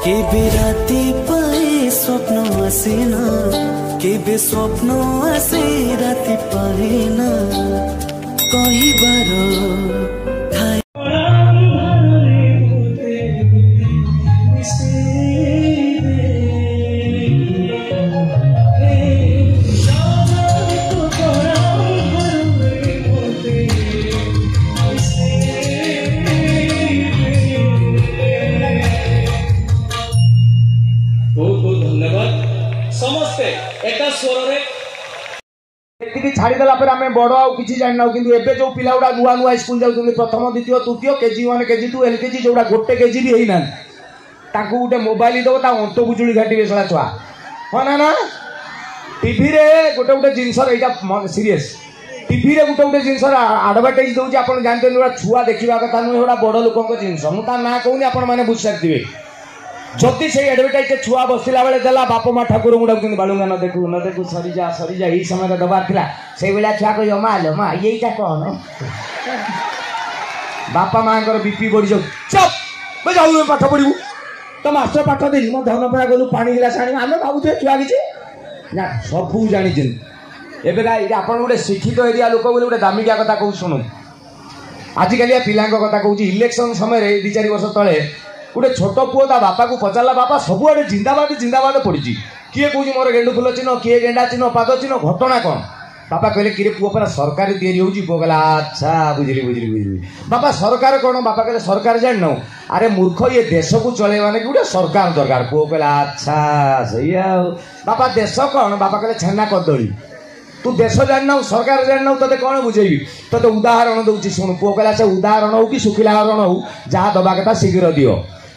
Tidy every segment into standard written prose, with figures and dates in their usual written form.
केबे राति पाए स्वप्न आसेन केबे स्वप्न आसे राति पाएन कहिबार छाड़ीदेला आम बड़ आउ कि जाना कि जो पिला गुड़ा नुआ नुआ स्कूल जाऊँ प्रथम द्वितीय तृतीय केजी 1 केजी 2 एलकेजी जो गोटे केजी भी होना गोटे मोबाइल दब अंत बुजुड़ी घाटे साला छुआ हाँ ना ना टीवी रे गोटे गोटे जिनस सीरीयस टीवी रे गोटे गोटे जिनस आडभर्टाइज दूसरी आप जानते गोटा छुआ देखा कथा नुहे गोटा बड़ लोक जिनस मुझे ना कहूनी आपने बुझी सारी जदि से एडभर्टाइज छुआ बसला बेले देला बाप माँ ठाकुर मुड़ा बालुंगा न देखू सरी जा यही समय दबार था से भाया छुआ कह मा लो मा यहीटा कौन बापा माँ बीपी बढ़ी जाऊ चप जाऊ पाठ पढ़ू तो मास्टर पाठ दे धनपड़ा गलु पानी गिलास आने आम भावुए छुआ किसी ना सबू जानी एवं आप गोटे शिक्षित एरिया लोक बोले गोटे दामिकिया कथा कहूँ शुणु आजिकलिया पिला कथा कहूँ इलेक्शन समय 2-4 वर्ष तले गोटे छोट पुओ ता बापा को पचारा बापा सबुआडे जिंदाबाद पड़ी किए कौन मोर गेंडु फुल चिन्ह किए गेंडा चिन्ह पाद चिन्ह घटना कौन बापा कहले कि पुओ पर सरकार तैयारी होची पुओ कहला अच्छा बुझिली बापा सरकार कौन बापा कहले सरकार जान न अरे मूर्ख ये देश को चले माने गोटे सरकार दरकार पुओ कहला अच्छा सही बापा देश कौन बापा कहले छेना कदली तू देश जानना सरकार जानना ते कौन बुझेबी ते उदाहरण दूसरी शुणु पुओ कहला से उदाहरण हो कि शुखिला हरण हो जहाँ दबा कथा शीघ्र दियो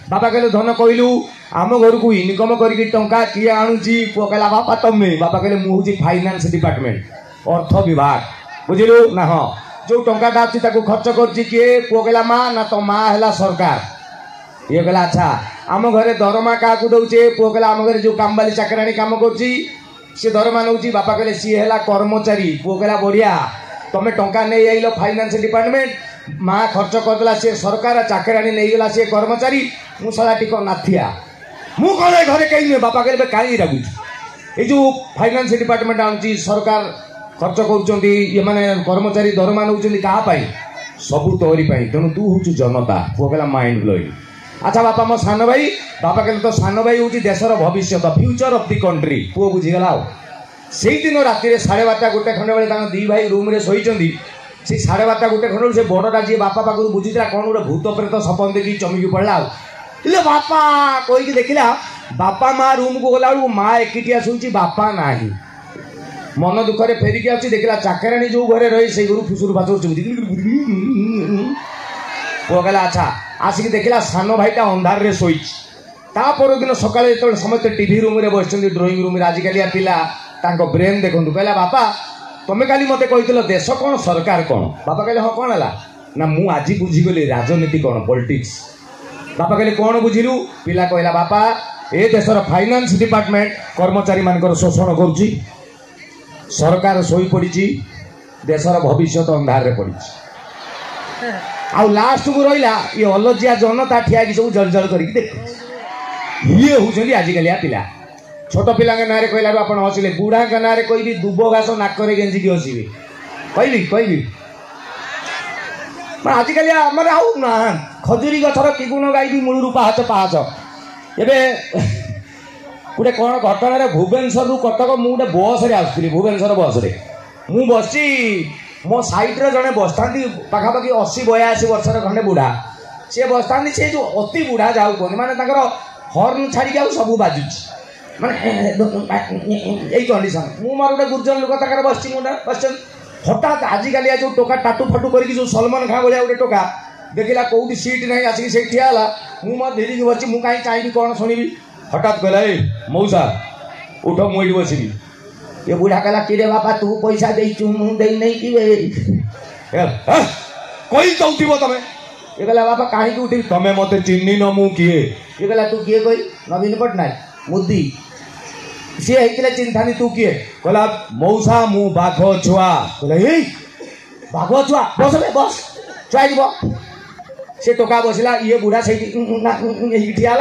बापा कहले धन कहलु आम घर को इनकम करके टंका किए आणुची पुओ कहला बापा तमे बापा कहले मुझे फाइनान्स डिपार्टमेंट अर्थ विभाग बुझिलु ना हाँ जो टंकाटा अच्छी खर्च कर किए पुओ कहला माँ ना तो माँ है सरकार ये कहला अच्छा आम घरे दरमा क्या दौचे पुओ कहला आम घर जो काम वाली चाकराणी काम कर सी दरमा नौ बापा कहले सी है कर्मचारी पुओ कहला बढ़िया तुम टंका नहीं आइल फाइनान्स डिपार्टमेंट माँ खर्च करदेला सी सरकार चाकराणी नहीं गला सी कर्मचारी मुसला टिक नाथिया मु कौन घरे कहीं नुहे बापा कहले कहीं रागुच ये जो फाइनान्स डिपार्टमेंट आनुची सरकार खर्च कर कर्मचारी दरमा नौ क्या सबू तोरी तेणु तू हूँ जनता पुओ कहला माइंड ब्लोइंग अच्छा बापा मो सान भाई बापा कहले तो सान भाई हूँ देशर भविष्य फ्यूचर ऑफ द कंट्री पुओ बुझीगला से दिन राति 12:30 गोटे खंडे बेले दी भाई रूम रे शोइचंदी से 12:30 गोटे खंडे से बड़टा जी बापा पाखु बुझीला कौन गोटे भूत प्रेत सपन देखी चमकी पड़ा इले बापा कहीकि देखला बापा माँ रूम को गला माँ एकिटिया शुची बापा ना मन दुखरे फेरिकी आसी देखला चाकराणी जो घरे रही से घर फुसुर फासुर पुओ कहला अच्छा आसिक देखला सान भाईटा अंधार रे शोई तापर दिन सकाଳେ ଯେତେବେଳେ ସମସ୍ତେ टीवी रूम रे बसଛନ୍ତି ड्राइंग रूम रे आजिकलिया पिला तांको ब्रेन देखंतु कहला बापा तमे काली मते कहितलो देश कोन सरकार कोन बापा कहले हां कोन हला ना मु आजि बुझी गेली राजनीति कोन पॉलिटिक्स बापा कहले कोन बुझिलु पिला कहला बापा ए देशर फाइनान्स डिपार्टमेंट कर्मचारी मानकर शोषण करूची सरकार सोई पड़ीची देशर भविष्य अंधार रे पड़ीची आ लास्ट को रहा ये अलजिया जनता ठिया कि सब जलजल कर ये हूँ आजिकलिया पिला छोट पिला ना कहला आप हसिले बुढ़ा के ना कहि दुब घास नाकरे गेंजिकी हसबे कहबी आजिकलिया आम आउ ना खजुरी गछर किगुण गाई मूलू पाहाच एबे गोटे कौन घटना भुवनेश्वर रु कटक मुझे बस रे आसुली भुवनेश्वर बस रे मु बसी मो साइड रे जड़े बसता पाखापाखि 80-82 वर्षर खंडे बुढ़ा सी बसता सी जो अति बुढ़ा जाऊ कहते माने हर्न छाड़ी सब बाजुच माने कंडीशन मु मोर गोटे गुर्जन लोक तक बस हठात आजिकलिया जो टोका टाटू फाटू करके जो सलमान खान भाया गोटे टोका देखला कौटी सीट नहीं आसिक से ठियाला मु धीरे बस मुझे कहीं चाहिए कौन शुणी हठात कहला मौसा उठ मुझे बसबी ये बुढ़ा कहला कि रे बापा तू पैसा देचु मु देई नहीं कि कोई तो उठिबो तमे ये कहला बापा काहे कि उठी तमे मते चिन्नी न मु किए ये कहला तू किए कोई नवीन पटनायक मुद्दी सी हेतिले चिन्थानी तू किए कहला मौसा मु बाघ छुआ कहला ए बाघ छुआ बस बे बस छुआ जीवो से टोका बसला ये बुढ़ा से ठिया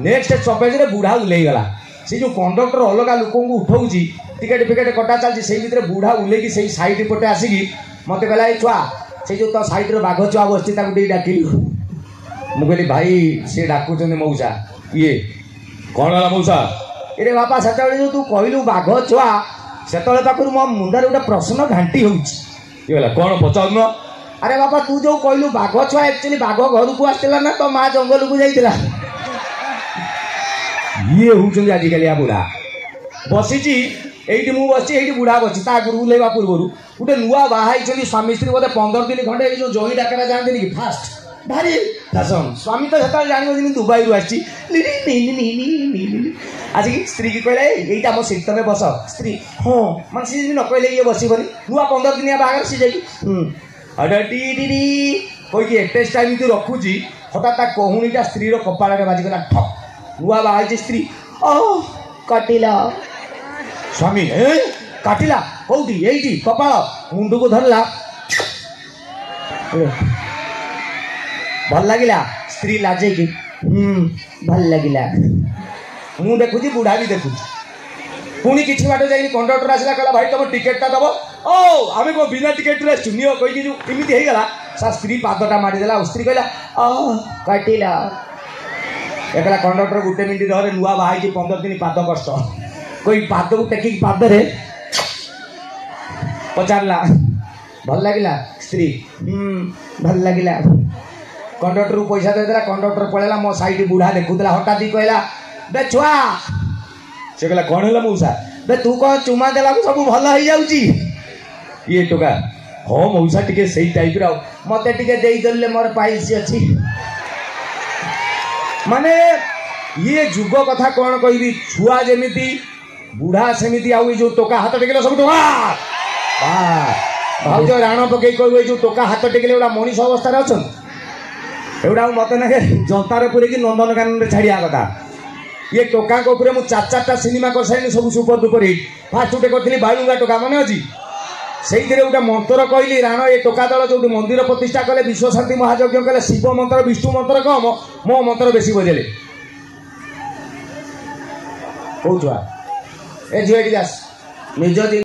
नेक्स्ट स्टपेज बुढ़ा उल्लेगला से जो कंडक्टर अलग लोक उठाऊँ टिकेट फिकेट कटा चलती से भितर बुढ़ा उल्लेकी से साइड पटे आसिकी मत कहला ये छुआ से जो तो साइड बाघ छुआ बस डाकिली मुझे भाई सी डाकुच मऊसा ये कौन है मऊसा ये बापा से जो तू कहलु बाघ छुआ से पाखु मो मुंडे गोटे प्रश्न घाटी होगा कौन पचार न अरे बापा तू जो कहलु बाघ छुआ एक्चुअली बाघ घर को आसला ना तो माँ जंगल को जाइला ये हूँ आजिकल बुढ़ा बसी ये मुझे बुढ़ा बसी आगुरी उल्लेवा पूर्व गोटे नुआ बाहर स्वामी स्त्री बोधे 15 दिन खंडे जो जई डाकरा जाती कि फास्ट भारी फैशन स्वामी तो से जान दुबई रू आसी आसिक स्त्री की कहले यहीटा मो सीट तमें बस स्त्री हाँ मैं सी न कहले ये बसबनी नुआ 15 दिन बाहर सी जाइए कहीकि एटेज टाइम रखुची हठात कहूनीटा स्त्री कपाल बाजिगला ठक नुआ बाहर स्त्री कटिला स्वामी काटिला कौटी यही कपाल मुंड को धरला भल लगिला स्त्री लाजे कि भल लगिला मु देखुची बुढ़ा भी देखुची पुणी किसी बाट जा कंडक्टर आसला कहला भाई तुम टिकेटा दब ओ आम को बिना टिकेट चुनियो कहीकि जो इमिति होगला सा स्त्री पादटा मारिदेला स्त्री कहला काटिला एकला कंडक्टर गोटे मिनिट धरे नुआ बाहर 15 दिन पाद कष्ट कोई पाद को टेकिक पादरे पचारला भल लगिला स्त्री भल लगिला कंडक्टर को पैसा देदेला कंडक्टर पड़ेगा मो साइड बुढ़ा देखुला हठात ही कहला बे छुआ से कहला कौन है मऊसा बे तू कौन चुमा देला सब भल हो जाऊँगी ये टोका हाँ मऊसा टिके सही टाइप मत टे मोर पाइल्स अच्छी माने ये जुग कथा कौन कहबी छुआ जेमिति बुढ़ा सेमिति आउ जो टोका हाथ टेकिले सब टोका भाज राण पकई कह जो टोका हाथ टेकिले गोटा मनीष अवस्था अच्छा एगुड़ा मत ना जंतार पूरे नंदनकानन छाड़िया कथा ये टोका मुझे 4-4टा सिनेमा कर सारे सब सुपर डुपर हिट फास्ट गोटे करी बालुंगा टोका मन अच्छी से गोटे मंत्र कहली राण ये टोका दल जो मंदिर प्रतिष्ठा कले विश्व शांति महायज्ञ कले शिव मंत्र विष्णु मंत्र कम मो मंत्र बेसी बजेले कौ छुआ ए झील निज